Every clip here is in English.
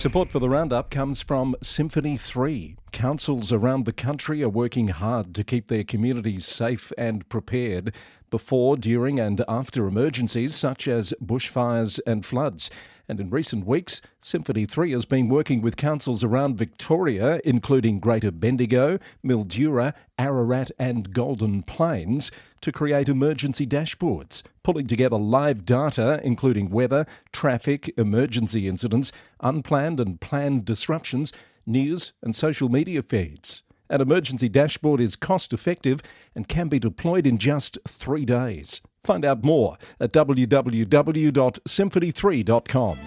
Support for the roundup comes from Symphony 3. Councils around the country are working hard to keep their communities safe and prepared before, during and after emergencies such as bushfires and floods. And in recent weeks, Symphony 3 has been working with councils around Victoria, including Greater Bendigo, Mildura, Ararat and Golden Plains, to create emergency dashboards, pulling together live data including weather, traffic, emergency incidents, unplanned and planned disruptions, news and social media feeds. An emergency dashboard is cost-effective and can be deployed in just 3 days. Find out more at www.symphony3.com.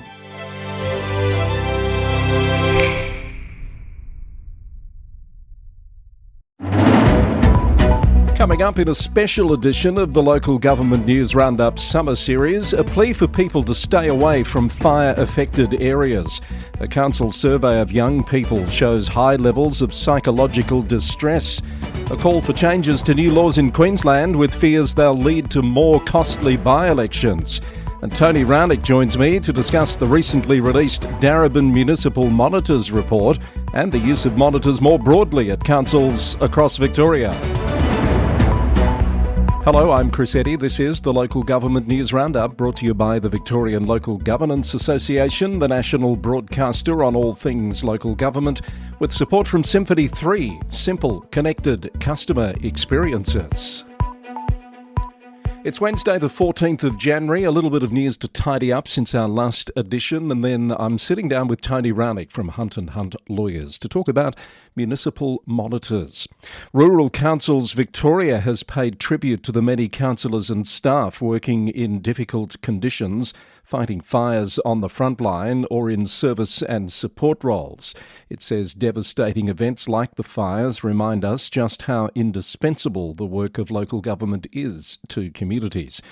Coming up in a special edition of the Local Government News Roundup Summer Series, a plea for people to stay away from fire-affected areas. A council survey of young people shows high levels of psychological distress. A call for changes to new laws in Queensland with fears they'll lead to more costly by-elections. And Tony Raunic joins me to discuss the recently released Darebin Municipal Monitors report and the use of monitors more broadly at councils across Victoria. Hello, I'm Chris Eddy. This is the Local Government News Roundup, brought to you by the Victorian Local Governance Association, the national broadcaster on all things local government, with support from Symphony 3, simple, connected customer experiences. It's Wednesday the 14th of January, a little bit of news to tidy up since our last edition, and then I'm sitting down with Tony Raunic from Hunt & Hunt Lawyers to talk about municipal monitors. Rural Councils Victoria has paid tribute to the many councillors and staff working in difficult conditions, fighting fires on the front line or in service and support roles. It says devastating events like the fires remind us just how indispensable the work of local government is to communities.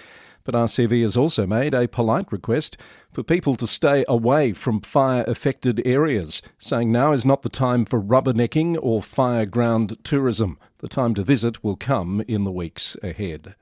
But RCV has also made a polite request for people to stay away from fire-affected areas, saying now is not the time for rubbernecking or fireground tourism. The time to visit will come in the weeks ahead.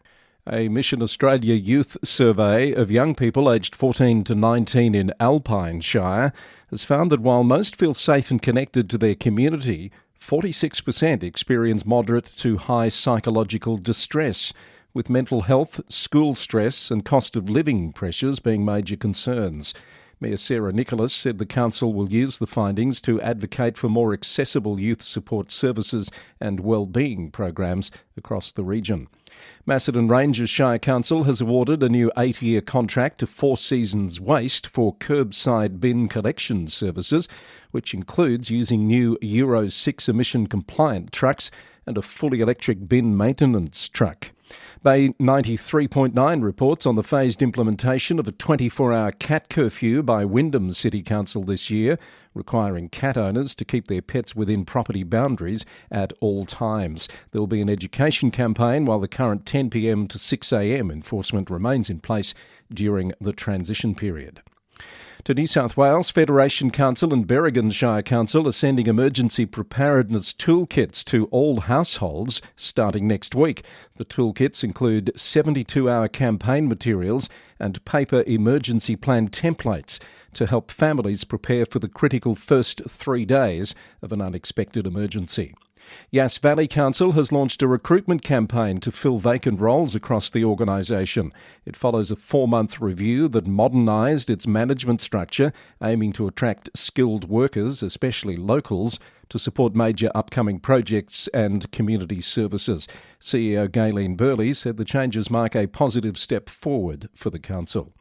A Mission Australia youth survey of young people aged 14 to 19 in Alpine Shire has found that while most feel safe and connected to their community, 46% experience moderate to high psychological distress, with mental health, school stress and cost of living pressures being major concerns. Mayor Sarah Nicholas said the council will use the findings to advocate for more accessible youth support services and wellbeing programs across the region. Macedon Ranges Shire Council has awarded a new 8-year contract to Four Seasons Waste for curbside bin collection services, which includes using new Euro 6 emission compliant trucks and a fully electric bin maintenance truck. Bay 93.9 reports on the phased implementation of a 24-hour cat curfew by Wyndham City Council this year, requiring cat owners to keep their pets within property boundaries at all times. There will be an education campaign while the current 10 p.m. to 6 a.m. enforcement remains in place during the transition period. To New South Wales, Federation Council and Berrigan Shire Council are sending emergency preparedness toolkits to all households starting next week. The toolkits include 72-hour campaign materials and paper emergency plan templates to help families prepare for the critical first 3 days of an unexpected emergency. Yass Valley Council has launched a recruitment campaign to fill vacant roles across the organisation. It follows a 4-month review that modernised its management structure, aiming to attract skilled workers, especially locals, to support major upcoming projects and community services. CEO Gayleen Burley said the changes mark a positive step forward for the council.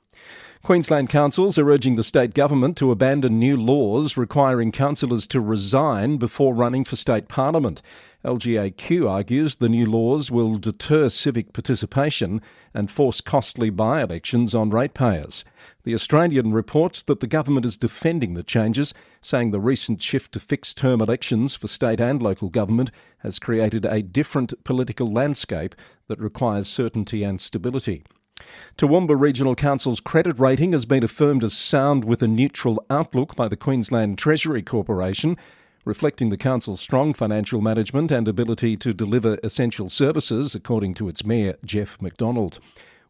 Queensland councils are urging the state government to abandon new laws requiring councillors to resign before running for state parliament. LGAQ argues the new laws will deter civic participation and force costly by-elections on ratepayers. The Australian reports that the government is defending the changes, saying the recent shift to fixed-term elections for state and local government has created a different political landscape that requires certainty and stability. Toowoomba Regional Council's credit rating has been affirmed as sound with a neutral outlook by the Queensland Treasury Corporation, reflecting the council's strong financial management and ability to deliver essential services, according to its mayor, Jeff McDonald.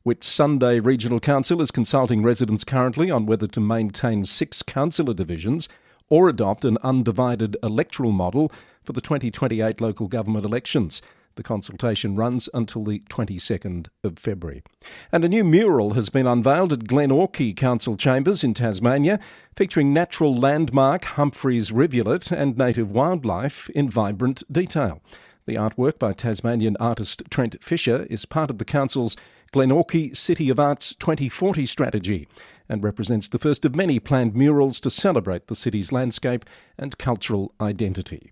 Whitsunday Regional Council is consulting residents currently on whether to maintain 6 councillor divisions or adopt an undivided electoral model for the 2028 local government elections. The consultation runs until the 22nd of February. And a new mural has been unveiled at Glenorchy Council Chambers in Tasmania, featuring natural landmark Humphreys Rivulet and native wildlife in vibrant detail. The artwork by Tasmanian artist Trent Fisher is part of the Council's Glenorchy City of Arts 2040 strategy and represents the first of many planned murals to celebrate the city's landscape and cultural identity.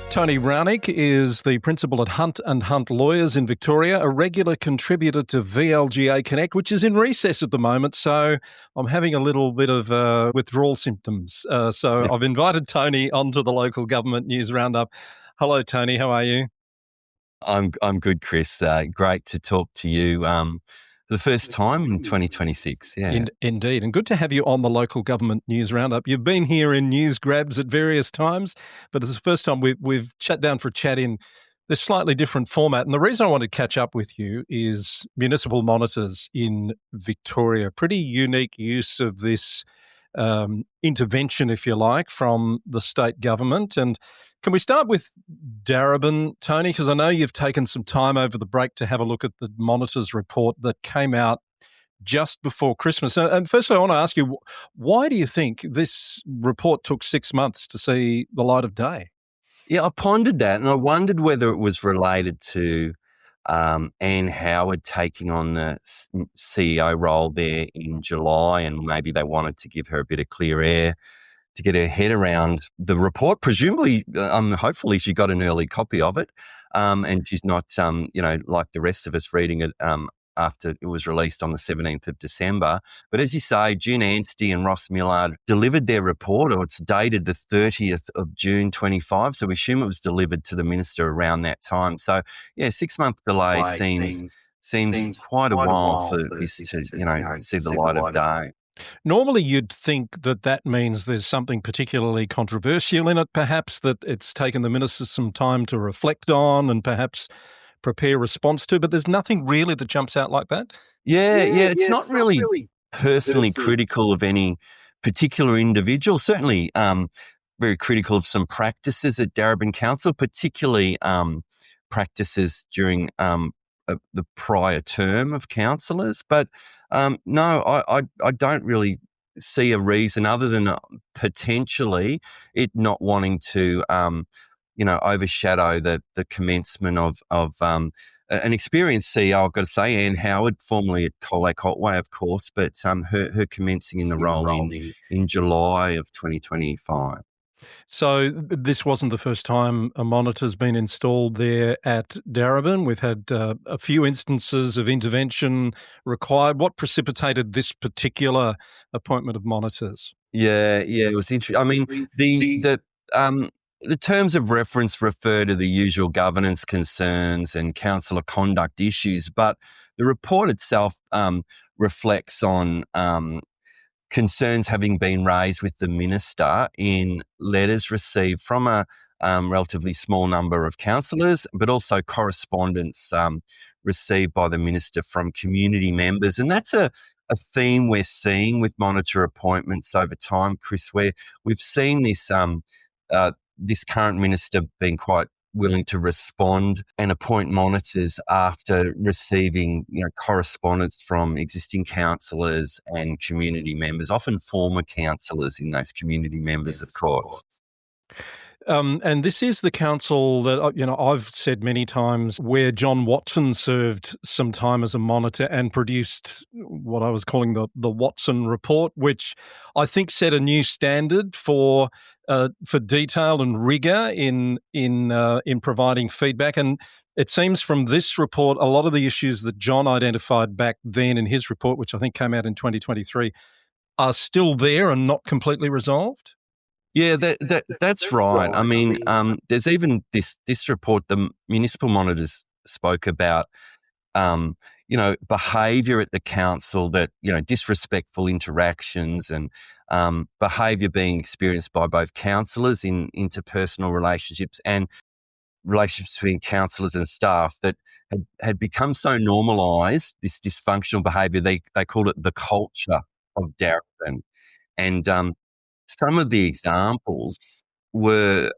Tony Raunic is the principal at Hunt and Hunt Lawyers in Victoria, a regular contributor to VLGA Connect, which is in recess at the moment, so I'm having a little bit of withdrawal symptoms. So I've invited Tony onto the Local Government News Roundup. Hello, Tony. How are you? I'm good, Chris. Great to talk to you for the first time in 2026. Yeah. Indeed. And good to have you on the Local Government News Roundup. You've been here in news grabs at various times, but it's the first time we've sat down for a chat in this slightly different format. And the reason I wanted to catch up with you is municipal monitors in Victoria. Pretty unique use of this intervention, if you like, from the state government. And can we start with Darebin, Tony? Because I know you've taken some time over the break to have a look at the Monitors report that came out just before Christmas. And firstly, I want to ask you, why do you think this report took 6 months to see the light of day? Yeah, I pondered that and I wondered whether it was related to Anne Howard taking on the CEO role there in July, and maybe they wanted to give her a bit of clear air to get her head around the report. Presumably, hopefully she got an early copy of it, and she's not, like the rest of us reading it after it was released on the 17th of December. But as you say, June Anstey and Ross Millard delivered their report, or it's dated the 30th of June 25, so we assume it was delivered to the minister around that time. So, yeah, 6-month delay seems quite a while for this to, see the light of day. Normally, you'd think that means there's something particularly controversial in it, perhaps, that it's taken the minister some time to reflect on and perhaps prepare a response to, but there's nothing really that jumps out like that? Yeah, it's not really personally critical of any particular individual. Certainly very critical of some practices at Darebin Council, particularly practices during the prior term of councillors. But no, I don't really see a reason other than potentially it not wanting to overshadow the commencement of an experienced CEO, I've got to say, Anne Howard, formerly at Colac Otway, of course, but her commencing in the role in July of 2025. So this wasn't the first time a monitor's been installed there at Darebin. We've had a few instances of intervention required. What precipitated this particular appointment of monitors? Yeah, it was interesting. I mean, the terms of reference refer to the usual governance concerns and councillor conduct issues, but the report itself reflects on concerns having been raised with the minister in letters received from a relatively small number of councillors, but also correspondence received by the minister from community members. And that's a theme we're seeing with monitor appointments over time, Chris, where we've seen this current minister being quite willing to respond and appoint monitors after receiving correspondence from existing councillors and community members, often former councillors in those community members, of course. And this is the council that, I've said many times where John Watson served some time as a monitor and produced what I was calling the Watson report, which I think set a new standard for detail and rigour in providing feedback. And it seems from this report, a lot of the issues that John identified back then in his report, which I think came out in 2023, are still there and not completely resolved. Yeah, that's right. I mean, there's even this report, the municipal monitors spoke about, behaviour at the council that, disrespectful interactions and behaviour being experienced by both councillors in interpersonal relationships and relationships between councillors and staff that had become so normalised, this dysfunctional behaviour, they called it the culture of Darebin. And some of the examples were,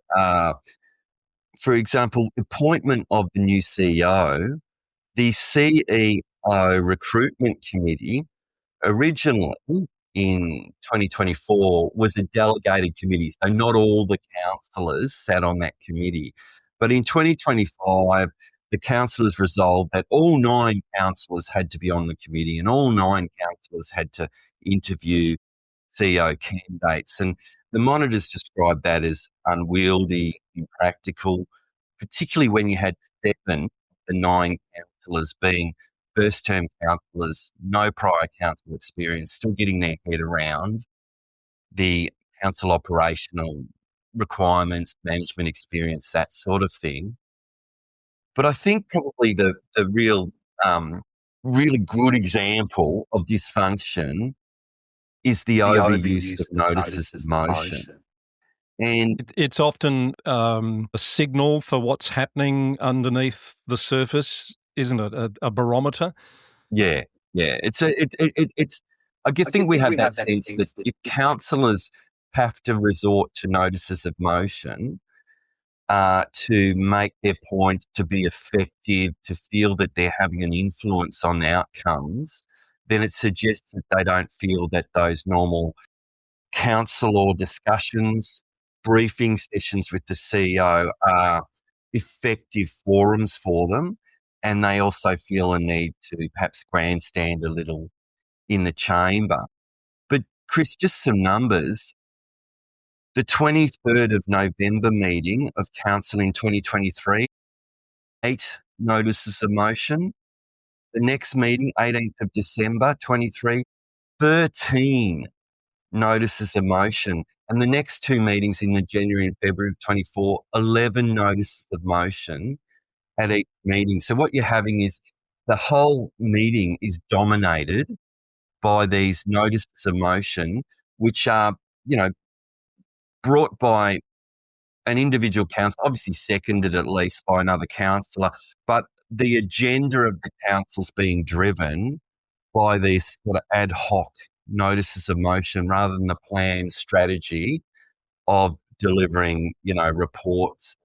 for example, appointment of the new CEO. The CEO recruitment committee originally in 2024 was a delegated committee, so not all the councillors sat on that committee. But in 2025, the councillors resolved that all 9 councillors had to be on the committee and all 9 councillors had to interview CEO candidates. And the monitors described that as unwieldy, impractical, particularly when you had 7 of the 9 councillors being first-term councillors, no prior council experience, still getting their head around the council operational requirements, management experience, that sort of thing. But I think probably the real, really good example of dysfunction is the overuse of notices of motion. And It's often a signal for what's happening underneath the surface, isn't it? A barometer. yeah, it's I think we have that sense that if councillors have to resort to notices of motion to make their points, to be effective, to feel that they're having an influence on outcomes, then it suggests that they don't feel that those normal council or discussions, briefing sessions with the CEO are effective forums for them. And they also feel a need to perhaps grandstand a little in the chamber. But Chris, just some numbers. The 23rd of November meeting of council in 2023, 8 notices of motion. The next meeting, 18th of December 23, 13 notices of motion. And the next 2 meetings in the January and February of 24, 11 notices of motion at each meeting. So what you're having is the whole meeting is dominated by these notices of motion, which are, brought by an individual council, obviously seconded at least by another councillor, but the agenda of the council's being driven by these sort of ad hoc notices of motion rather than the planned strategy of delivering, reports,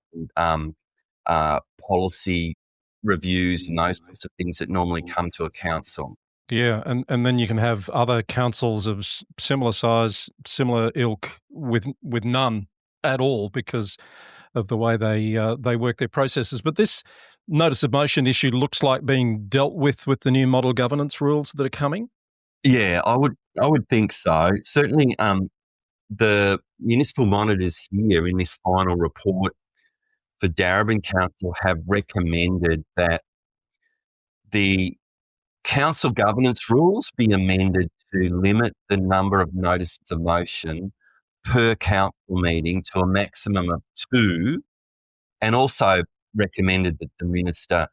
policy reviews and those sorts of things that normally come to a council. Yeah, and then you can have other councils of similar size, similar ilk with none at all because of the way they work their processes. But this notice of motion issue looks like being dealt with the new model governance rules that are coming. Yeah, I would think so. Certainly, the municipal monitors here in this final report for Darebin Council have recommended that the council governance rules be amended to limit the number of notices of motion per council meeting to a maximum of 2, and also recommended that the minister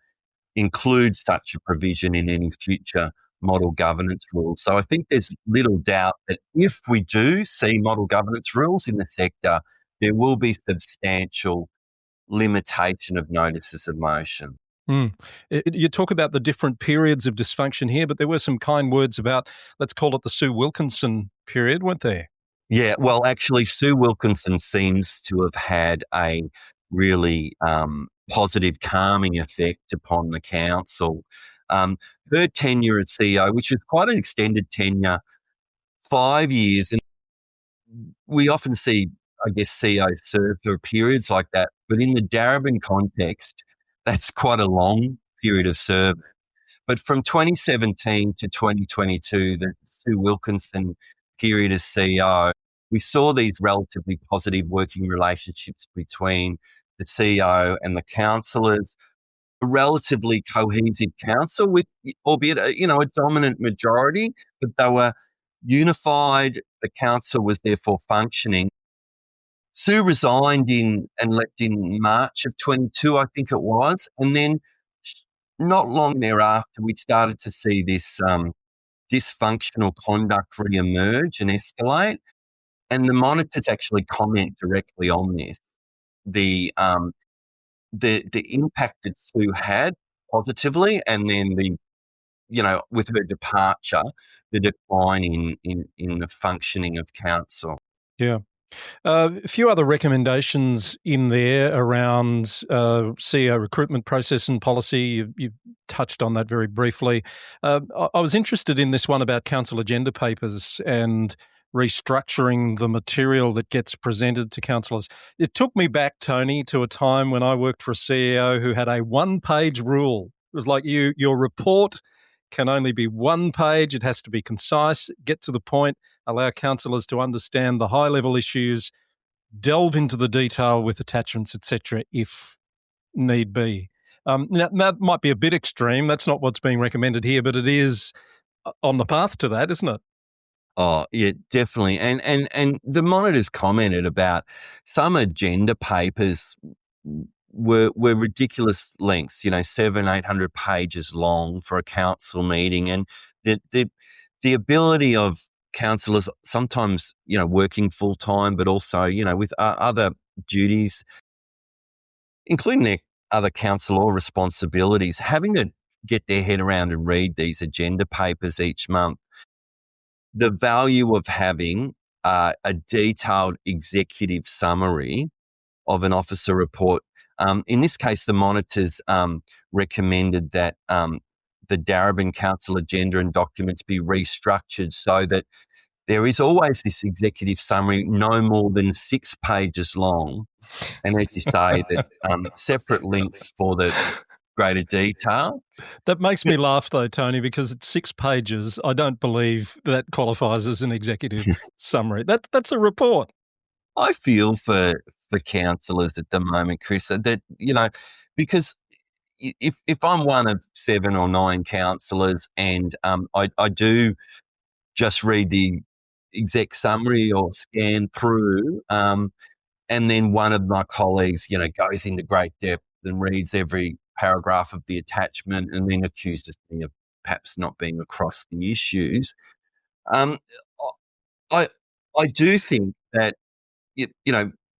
include such a provision in any future model governance rules. So I think there's little doubt that if we do see model governance rules in the sector, there will be substantial limitation of notices of motion. You talk about the different periods of dysfunction here, but there were some kind words about, let's call it the Sue Wilkinson period, weren't there? Yeah, well, actually, Sue Wilkinson seems to have had a really positive calming effect upon the council. Her tenure as CEO, which was quite an extended tenure, 5 years, and we often see, I guess, CEOs serve for periods like that, but in the Darebin context, that's quite a long period of service. But from 2017 to 2022, the Sue Wilkinson period as CEO, we saw these relatively positive working relationships between the CEO and the councillors, a relatively cohesive council with, albeit a dominant majority, but they were unified. The council was therefore functioning. Sue resigned and left in March of 22, I think it was, and then not long thereafter, we started to see this dysfunctional conduct re-emerge and escalate. And the monitors actually comment directly on this. The impact that Sue had positively, and then the with her departure, the decline in the functioning of council. Yeah. A few other recommendations in there around CEO recruitment process and policy. You touched on that very briefly. I was interested in this one about council agenda papers and restructuring the material that gets presented to councillors. It took me back, Tony, to a time when I worked for a CEO who had a one-page rule. It was like your report can only be one page. It has to be concise, get to the point, allow councillors to understand the high-level issues, delve into the detail with attachments, etc., if need be. Now, that might be a bit extreme. That's not what's being recommended here, but it is on the path to that, isn't it? Oh, yeah, definitely. And the monitors commented about some agenda papers were ridiculous lengths, 700-800 pages long for a council meeting, and the ability of councillors sometimes, working full time, but also, with other duties, including their other council responsibilities, having to get their head around and read these agenda papers each month. The value of having a detailed executive summary of an officer report. In this case, the monitors recommended that the Darebin Council agenda and documents be restructured so that there is always this executive summary no more than 6 pages long. And as you say, that separate links for the greater detail. That makes me laugh, though, Tony, because it's 6 pages. I don't believe that qualifies as an executive summary. That's a report. I feel for councillors at the moment, Chris, that, because if I'm one of 7 or 9 councillors and I do just read the exec summary or scan through, and then one of my colleagues, goes into great depth and reads every paragraph of the attachment and then accuses me of perhaps not being across the issues. I do think that,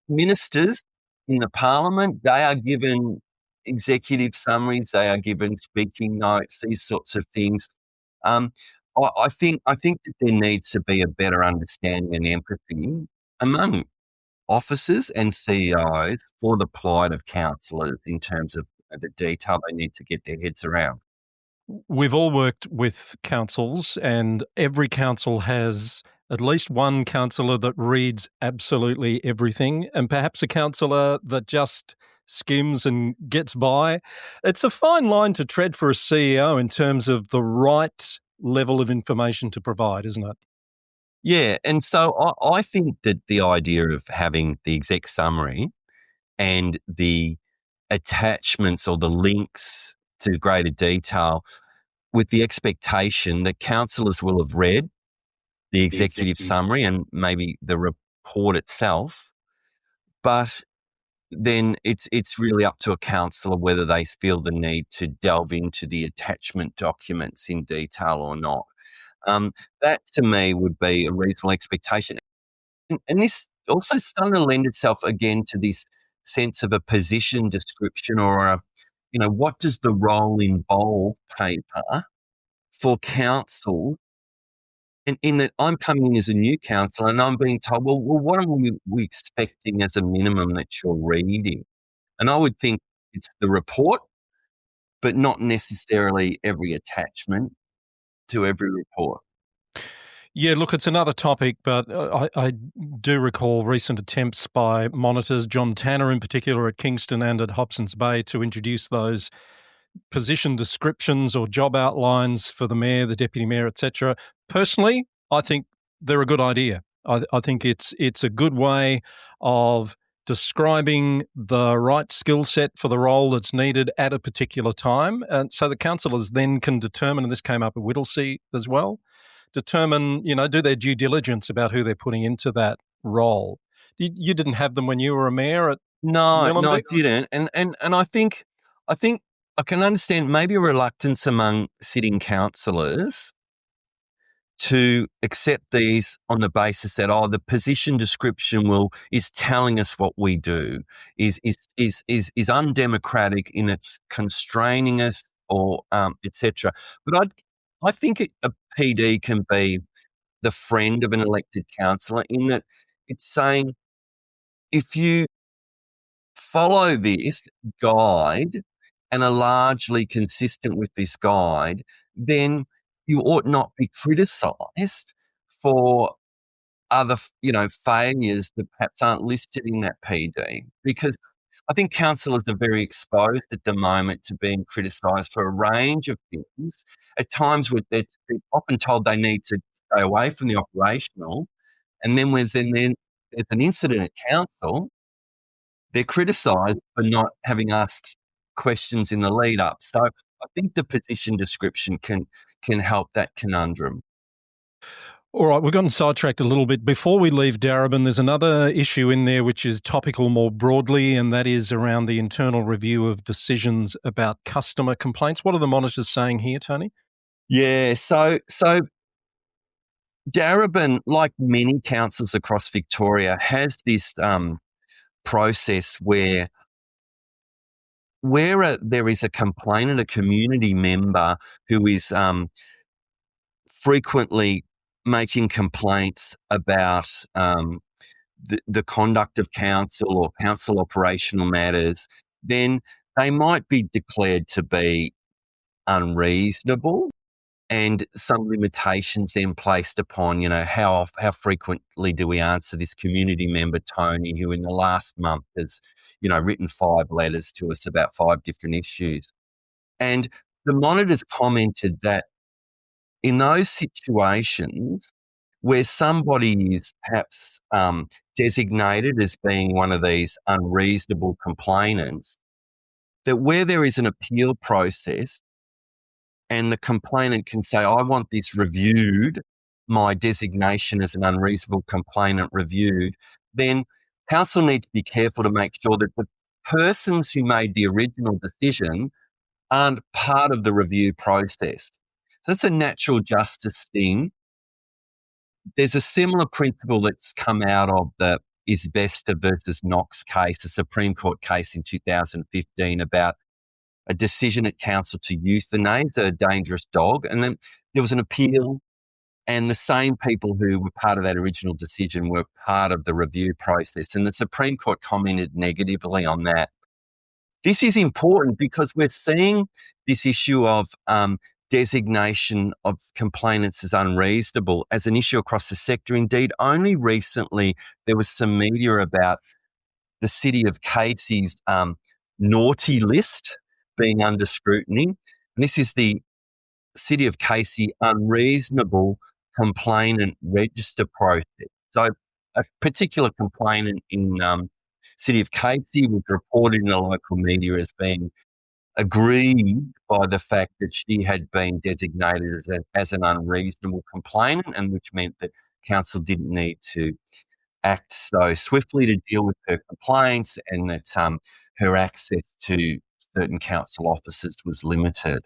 ministers in the parliament, they are given executive summaries, they are given speaking notes, these sorts of things. I think that there needs to be a better understanding and empathy among officers and CEOs for the plight of councillors in terms of the detail they need to get their heads around. We've all worked with councils, and every council has at least one councillor that reads absolutely everything, and perhaps a councillor that just skims and gets by. It's a fine line to tread for a CEO in terms of the right level of information to provide, isn't it? Yeah, and so I think that the idea of having the exec summary and the attachments or the links to greater detail with the expectation that councillors will have read the executive summary and maybe the report itself, but then it's really up to a councillor whether they feel the need to delve into the attachment documents in detail or not. That to me would be a reasonable expectation. And this also started to lend itself again to this sense of a position description or what does the role involve paper for council. And in that I'm coming in as a new councillor and I'm being told, well, what are we expecting as a minimum that you're reading? And I would think it's the report, but not necessarily every attachment to every report. Yeah, look, it's another topic, but I do recall recent attempts by monitors, John Tanner in particular at Kingston and at Hobson's Bay, to introduce those position descriptions or job outlines for the mayor, the deputy mayor, etc. Personally, I think they're a good idea. I think it's a good way of describing the right skill set for the role that's needed at a particular time. And so the councillors then can determine, and this came up at Whittlesea as well, determine, do their due diligence about who they're putting into that role. You didn't have them when you were a mayor at No, I didn't. And I think I can understand maybe a reluctance among sitting councillors to accept these on the basis that the position description is telling us what we do, is undemocratic in its constraining us or etc. But I think a PD can be the friend of an elected councillor in that it's saying, if you follow this guide and are largely consistent with this guide, then you ought not be criticised for other, failures that perhaps aren't listed in that PD. Because I think councillors are very exposed at the moment to being criticised for a range of things. At times, they're often told they need to stay away from the operational, and then there's an incident at council, they're criticised for not having asked questions in the lead up. So I think the position description can help that conundrum. All right, we've gotten sidetracked a little bit. Before we leave Darebin, there's another issue in there which is topical more broadly, and that is around the internal review of decisions about customer complaints. What are the monitors saying here, Tony? Yeah, so Darebin, like many councils across Victoria, has this process where there is a complainant, a community member who is frequently making complaints about the conduct of council or council operational matters, then they might be declared to be unreasonable, and some limitations then placed upon, how frequently do we answer this community member, Tony, who in the last month has, written 5 letters to us about 5 different issues. And the monitors commented that in those situations where somebody is perhaps designated as being one of these unreasonable complainants, that where there is an appeal process and the complainant can say, I want this reviewed, my designation as an unreasonable complainant reviewed, then council need to be careful to make sure that the persons who made the original decision aren't part of the review process. So it's a natural justice thing. There's a similar principle that's come out of the Isbesta versus Knox case, a Supreme Court case in 2015 about a decision at council to euthanize a dangerous dog. And then there was an appeal, and the same people who were part of that original decision were part of the review process. And the Supreme Court commented negatively on that. This is important because we're seeing this issue of designation of complainants as unreasonable as an issue across the sector. Indeed, only recently there was some media about the City of Casey's naughty list being under scrutiny. And this is the City of Casey unreasonable complainant register process. So a particular complainant in City of Casey was reported in the local media as being aggrieved by the fact that she had been designated as an unreasonable complainant, and which meant that council didn't need to act so swiftly to deal with her complaints, and that her access to certain council offices was limited.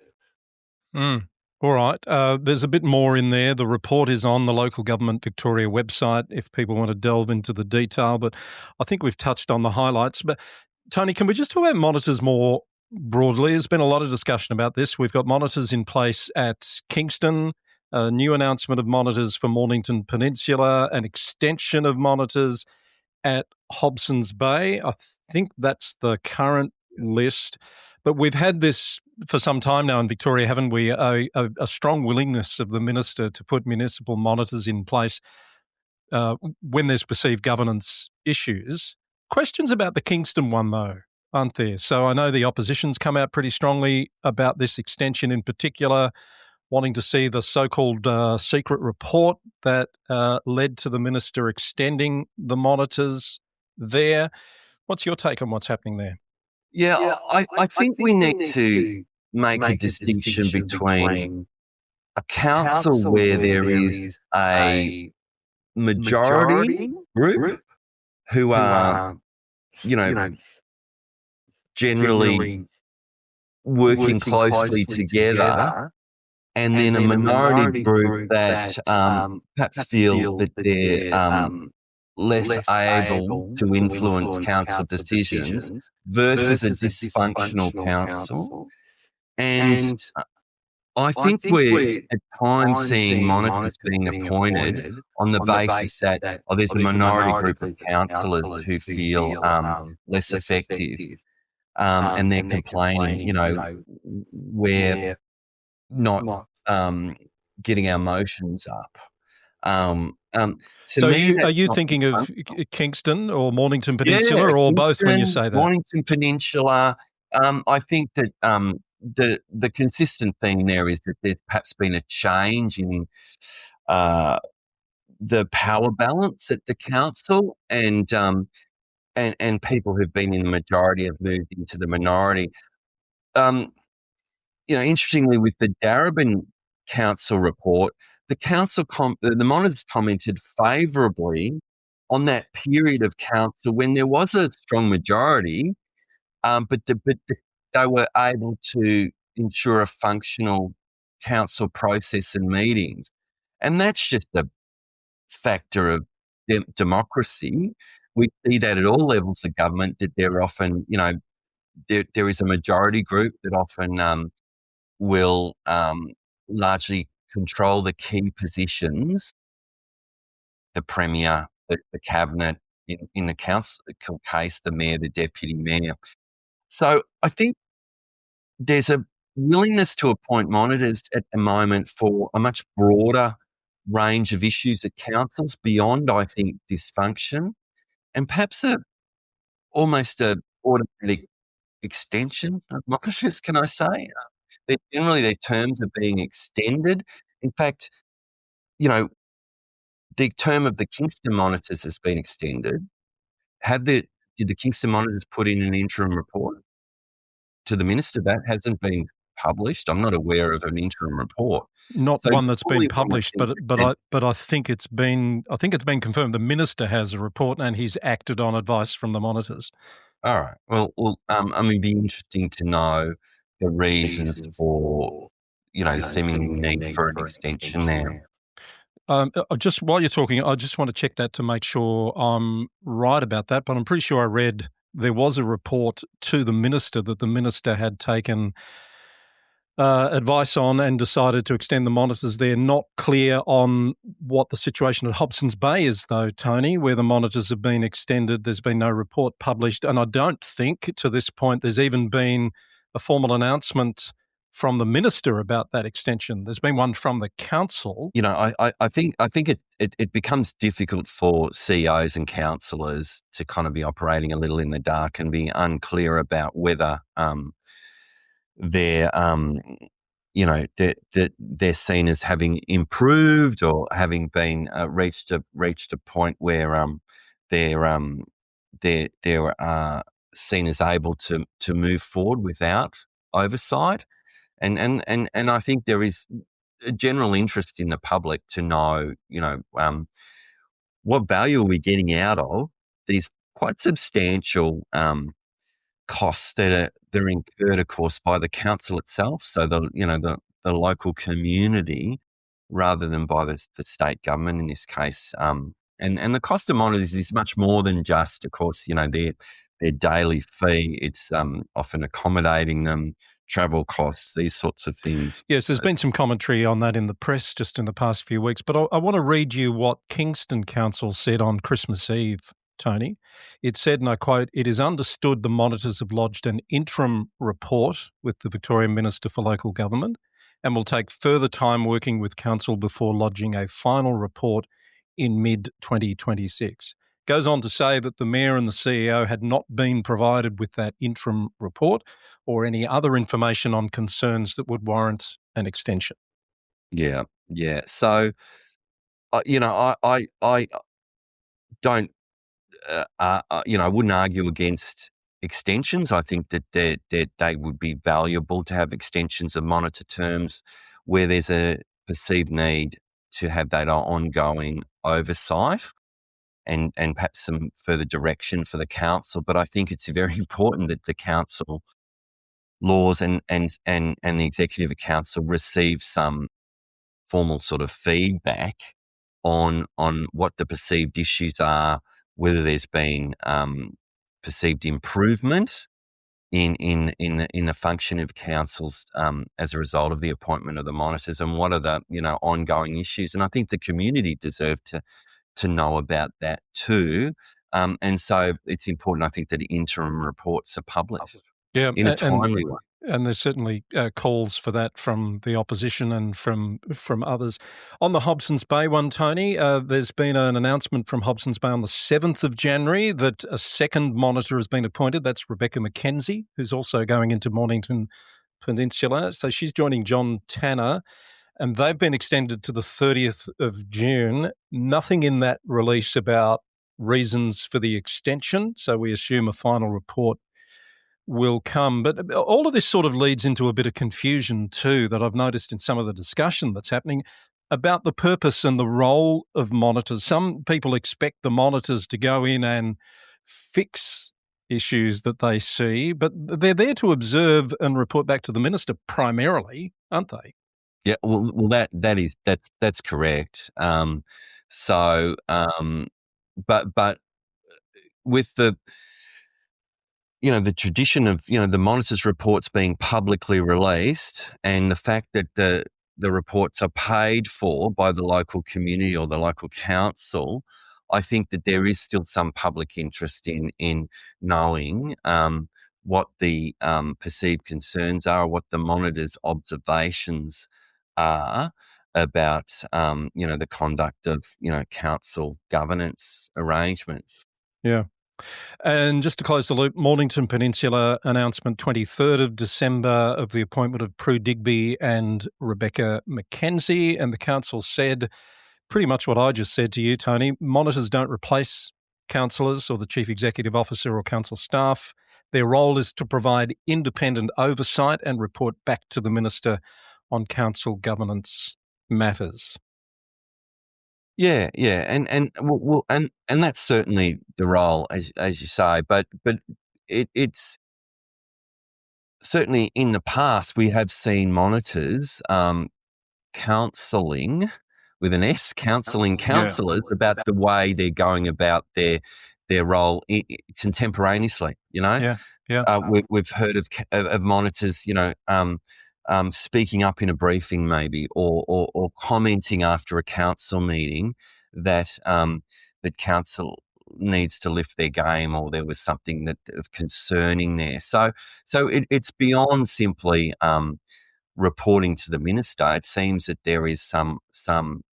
All right. There's a bit more in there. The report is on the Local Government Victoria website if people want to delve into the detail, but I think we've touched on the highlights. But Tony, can we just talk about monitors more broadly? There's been a lot of discussion about this. We've got monitors in place at Kingston, a new announcement of monitors for Mornington Peninsula, an extension of monitors at Hobson's Bay. I think that's the current list. But we've had this for some time now in Victoria, haven't we? A strong willingness of the minister to put municipal monitors in place when there's perceived governance issues. Questions about the Kingston one, though, aren't there? So I know the opposition's come out pretty strongly about this extension in particular, wanting to see the so-called secret report that led to the minister extending the monitors there. What's your take on what's happening there? Yeah, I think we need to make a distinction between a council where there is a majority group who are, generally working closely together, and then a minority group that perhaps feel that they're less able to influence council decisions versus a dysfunctional council. And I think we're at times seeing monitors being appointed on the basis that, there's a minority group of councillors who feel less effective, and they're complaining, we're not getting our motions up. To So me, are that's you not thinking of functional. Kingston or Mornington Yeah, Peninsula or both when you Queensland, say that? Mornington Peninsula. I think that the consistent theme there is that there's perhaps been a change in the power balance at the council, and people who've been in the majority have moved into the minority. Um, interestingly, with the Darebin council report, the monitors commented favourably on that period of council when there was a strong majority, but they were able to ensure a functional council process and meetings. And that's just a factor of democracy. We see that at all levels of government, that there often, there is a majority group that often will largely control the key positions, the Premier, the Cabinet, in the council case, the Mayor, the Deputy Mayor. So I think there's a willingness to appoint monitors at the moment for a much broader range of issues at councils beyond, I think, dysfunction, and perhaps almost a automatic extension of monitors, can I say? Generally, their terms are being extended. In fact, the term of the Kingston monitors has been extended. Did the Kingston monitors put in an interim report to the minister? That hasn't been published. I'm not aware of an interim report. Not So one that's been surely published, one but I think it's been confirmed. The minister has a report and he's acted on advice from the monitors. All right. Well, it'd be interesting to know the reasons for, the seeming need for an extension there. Just while you're talking, I just want to check that to make sure I'm right about that. But I'm pretty sure I read there was a report to the minister that the minister had taken advice on and decided to extend the monitors. They're not clear on what the situation at Hobson's Bay is, though, Tony, where the monitors have been extended. There's been no report published. And I don't think to this point there's even been a formal announcement from the minister about that extension. There's been one from the council. I think it becomes difficult for CEOs and councillors to kind of be operating a little in the dark and be unclear about whether they're they're seen as having improved or having been reached a point where they're seen as able to move forward without oversight. And I think there is a general interest in the public to know, what value are we getting out of these quite substantial costs that are incurred, of course, by the council itself. So the local community, rather than by the state government in this case. And the cost of monitors is much more than just, of course, their daily fee. It's often accommodating them, travel costs, these sorts of things. Yes, there's been some commentary on that in the press just in the past few weeks. But I want to read you what Kingston Council said on Christmas Eve, Tony. It said, and I quote, "It is understood the monitors have lodged an interim report with the Victorian Minister for Local Government and will take further time working with Council before lodging a final report in mid-2026. Goes on to say that the Mayor and the CEO had not been provided with that interim report or any other information on concerns that would warrant an extension. Yeah. So, I don't, I wouldn't argue against extensions. I think that they would be valuable to have extensions of monitor terms where there's a perceived need to have that ongoing oversight and perhaps some further direction for the council. But I think it's very important that the council laws and the executive council receive some formal sort of feedback on what the perceived issues are, whether there's been perceived improvement in the function of councils as a result of the appointment of the monitors, and what are the ongoing issues. And I think the community deserve to know about that too. And so it's important, I think, that interim reports are published in a timely way. And there's certainly calls for that from the opposition and from others. On the Hobsons Bay one, Tony, there's been an announcement from Hobsons Bay on the 7th of January that a second monitor has been appointed. That's Rebecca McKenzie, who's also going into Mornington Peninsula. So she's joining John Tanner, and they've been extended to the 30th of June. Nothing in that release about reasons for the extension, so we assume a final report will come. But all of this sort of leads into a bit of confusion too that I've noticed in some of the discussion that's happening about the purpose and the role of monitors. Some people expect the monitors to go in and fix issues that they see, but they're there to observe and report back to the minister primarily, aren't they? Yeah, well, that's correct. But with the tradition of the monitors' reports being publicly released, and the fact that the reports are paid for by the local community or the local council, I think that there is still some public interest in knowing what the perceived concerns are, what the monitors' observations are about the conduct of council governance arrangements. Yeah. And just to close the loop, Mornington Peninsula announcement 23rd of December of the appointment of Prue Digby and Rebecca McKenzie. And the council said pretty much what I just said to you, Tony. Monitors don't replace councillors or the chief executive officer or council staff. Their role is to provide independent oversight and report back to the minister on council governance matters. Yeah, and that's certainly the role, as you say. But it's certainly in the past we have seen monitors counselling with an S, counselling councillors about the way they're going about their role contemporaneously. Yeah. We've heard of monitors, speaking up in a briefing maybe, or commenting after a council meeting that that council needs to lift their game, or there was something that of concerning there. So it's beyond simply reporting to the minister. It seems that there is some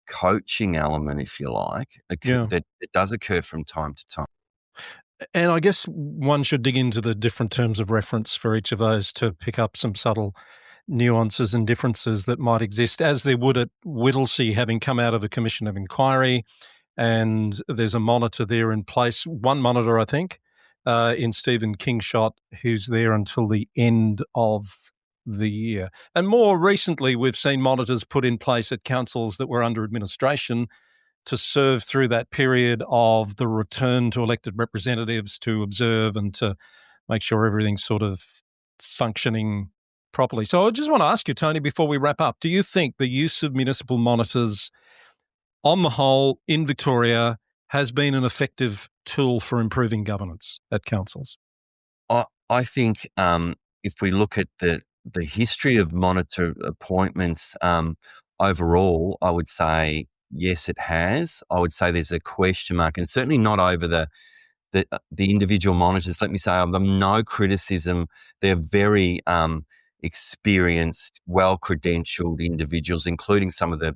coaching element, if you like, that does occur from time to time. And I guess one should dig into the different terms of reference for each of those to pick up some subtle nuances and differences that might exist, as there would at Whittlesea, having come out of a commission of inquiry, and there's a monitor there in place, one monitor, I think, in Stephen Kingshot, who's there until the end of the year. And more recently, we've seen monitors put in place at councils that were under administration to serve through that period of the return to elected representatives to observe and to make sure everything's sort of functioning properly. So I just want to ask you, Tony, before we wrap up, do you think the use of municipal monitors on the whole in Victoria has been an effective tool for improving governance at councils? I think if we look at the history of monitor appointments overall, I would say yes, it has. I would say there's a question mark, and certainly not over the individual monitors. Let me say, of them, no criticism. They're very experienced, well-credentialed individuals, including some of the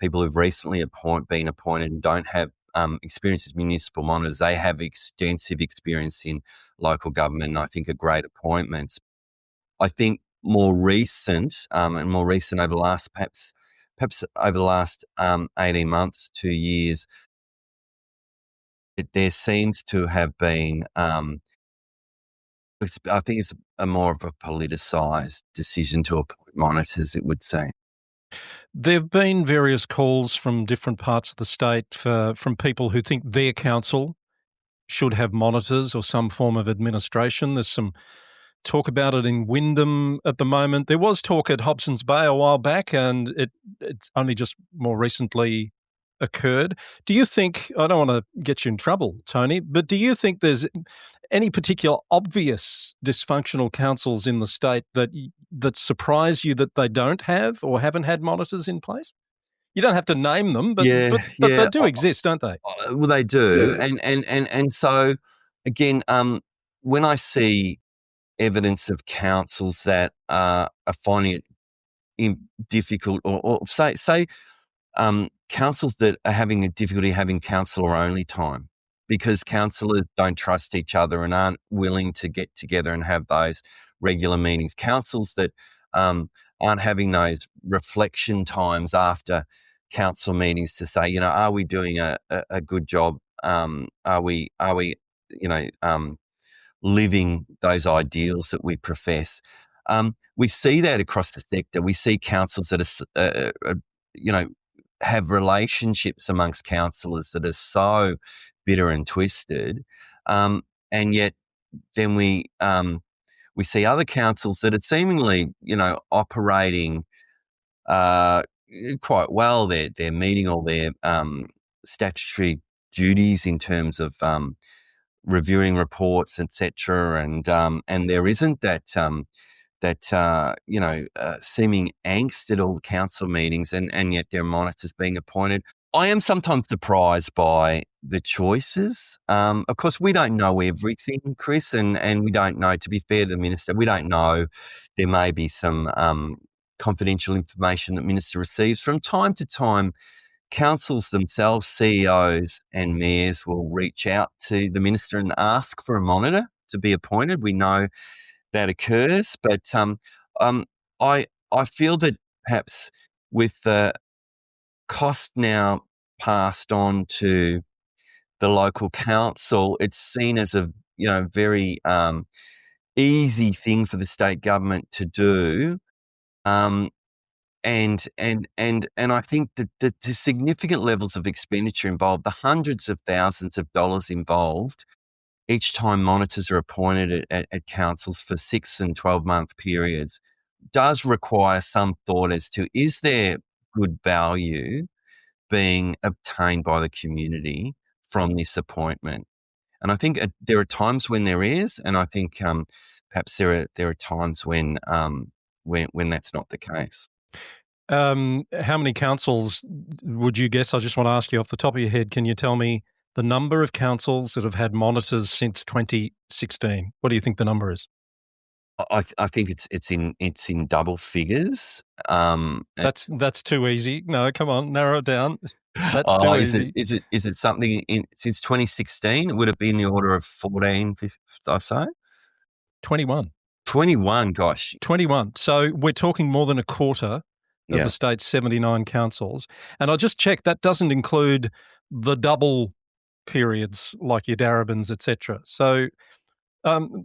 people who've recently been appointed and don't have experience as municipal monitors. They have extensive experience in local government, and I think are great appointments. I think more recent over the last perhaps over the last 18 months, 2 years, there seems to have been, I think it's a more of a politicised decision to appoint monitors, it would seem. There have been various calls from different parts of the state from people who think their council should have monitors or some form of administration. There's some talk about it in Wyndham at the moment. There was talk at Hobsons Bay a while back, and it's only just more recently occurred. Do you think, I don't want to get you in trouble, Tony, but do you think there's any particular obvious dysfunctional councils in the state that surprise you that they don't have or haven't had monitors in place? You don't have to name them, but they do exist, don't they? Well, they do, and so again, when I see evidence of councils that are finding it difficult, or say councils that are having a difficulty having councillor only time because councillors don't trust each other and aren't willing to get together and have those regular meetings. Councils that aren't having those reflection times after council meetings to say, are we doing a good job? Are we living those ideals that we profess? We see that across the sector. We see councils that are, have relationships amongst councillors that are so bitter and twisted, and yet then we see other councils that are seemingly, operating quite well. They're meeting all their statutory duties in terms of reviewing reports, etc., and there isn't that seeming angst at all the council meetings, and yet there are monitors being appointed. I am sometimes surprised by the choices. Of course, we don't know everything, Chris, and we don't know, to be fair to the Minister, we don't know. There may be some confidential information that Minister receives. From time to time, councils themselves, CEOs and mayors will reach out to the Minister and ask for a monitor to be appointed. We know that occurs, but I feel that perhaps with the cost now passed on to the local council, it's seen as a very easy thing for the state government to do, and I think that the significant levels of expenditure involved, the hundreds of thousands of dollars involved each time monitors are appointed at councils for 6 and 12-month periods, does require some thought as to, is there good value being obtained by the community from this appointment? And I think there are times when there is, and I think perhaps there are times when that's not the case. How many councils would you guess? I just want to ask you off the top of your head, can you tell me the number of councils that have had monitors since 2016? What do you think the number is? I think it's in double figures. That's too easy. No, come on, narrow it down. That's too easy. Is it something since 2016? Would it be in the order of 14, 15, I say? 21. 21, gosh. 21. So we're talking more than a quarter of the state's 79 councils. And I just checked, that doesn't include the double periods like your Darebins, etc. So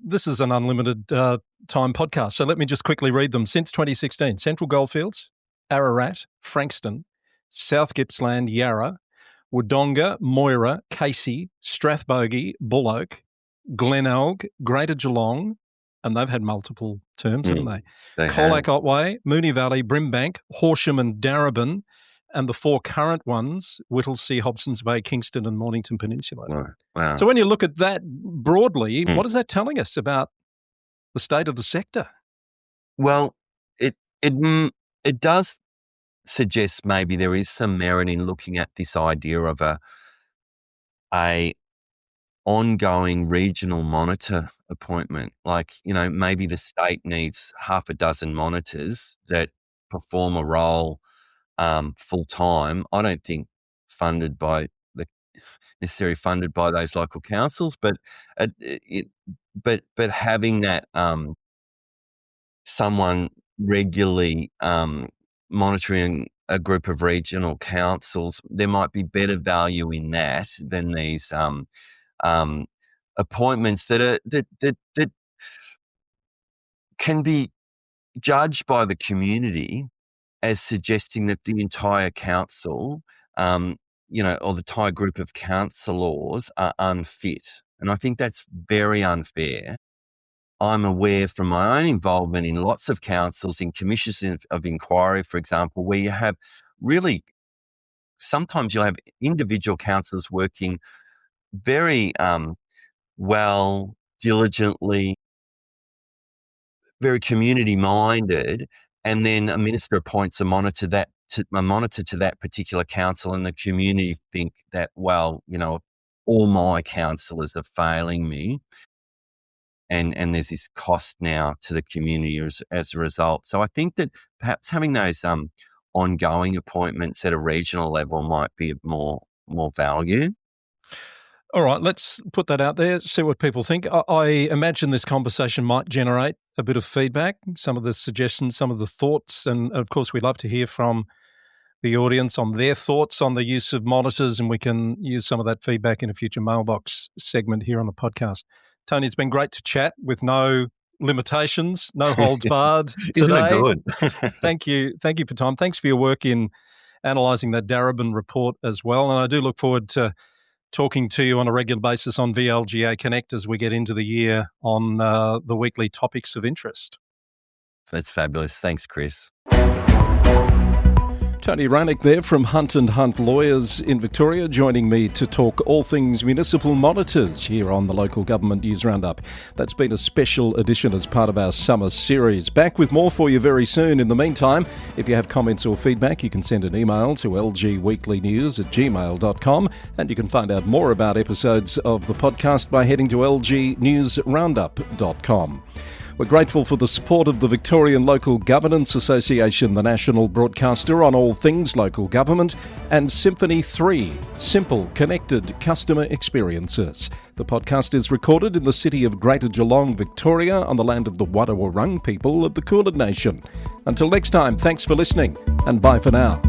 this is an unlimited time podcast. So let me just quickly read them. Since 2016, Central Goldfields, Ararat, Frankston, South Gippsland, Yarra, Wodonga, Moira, Casey, Strathbogie, Bullock, Glenelg, Greater Geelong, and they've had multiple terms, haven't they? Colac, Otway, Moonee Valley, Brimbank, Horsham and Darebin, and the four current ones, Whittlesea, Hobsons Bay, Kingston and Mornington Peninsula. Wow. So when you look at that broadly, what is that telling us about the state of the sector? Well, it does suggest maybe there is some merit in looking at this idea of a ongoing regional monitor appointment. Like, maybe the state needs half a dozen monitors that perform a role full time. I don't think necessarily funded by those local councils, but but having that someone regularly monitoring a group of regional councils, there might be better value in that than these appointments that can be judged by the community as suggesting that the entire council, or the entire group of councillors are unfit. And I think that's very unfair. I'm aware from my own involvement in lots of councils, in commissions of inquiry, for example, where you have really sometimes you'll have individual councillors working very well, diligently, very community-minded, and then a minister appoints a monitor to that particular council, and the community think that, well, all my councillors are failing me, and there's this cost now to the community as a result. So I think that perhaps having those ongoing appointments at a regional level might be of more value. All right, let's put that out there, see what people think. I imagine this conversation might generate a bit of feedback, some of the suggestions, some of the thoughts, and of course we'd love to hear from the audience on their thoughts on the use of monitors, and we can use some of that feedback in a future mailbox segment here on the podcast. Tony, it's been great to chat with no limitations, no holds barred today. Isn't it good? Thank you for time. Thanks for your work in analysing that Darebin report as well, and I do look forward to talking to you on a regular basis on VLGA Connect as we get into the year on the weekly topics of interest. That's fabulous. Thanks, Chris. Tony Raunic there from Hunt & Hunt Lawyers in Victoria, joining me to talk all things municipal monitors here on the Local Government News Roundup. That's been a special edition as part of our summer series. Back with more for you very soon. In the meantime, if you have comments or feedback, you can send an email to lgweeklynews@gmail.com, and you can find out more about episodes of the podcast by heading to lgnewsroundup.com. We're grateful for the support of the Victorian Local Governance Association, the national broadcaster on all things local government, and Symphony 3, simple, connected customer experiences. The podcast is recorded in the city of Greater Geelong, Victoria, on the land of the Wadawurrung people of the Kulin Nation. Until next time, thanks for listening, and bye for now.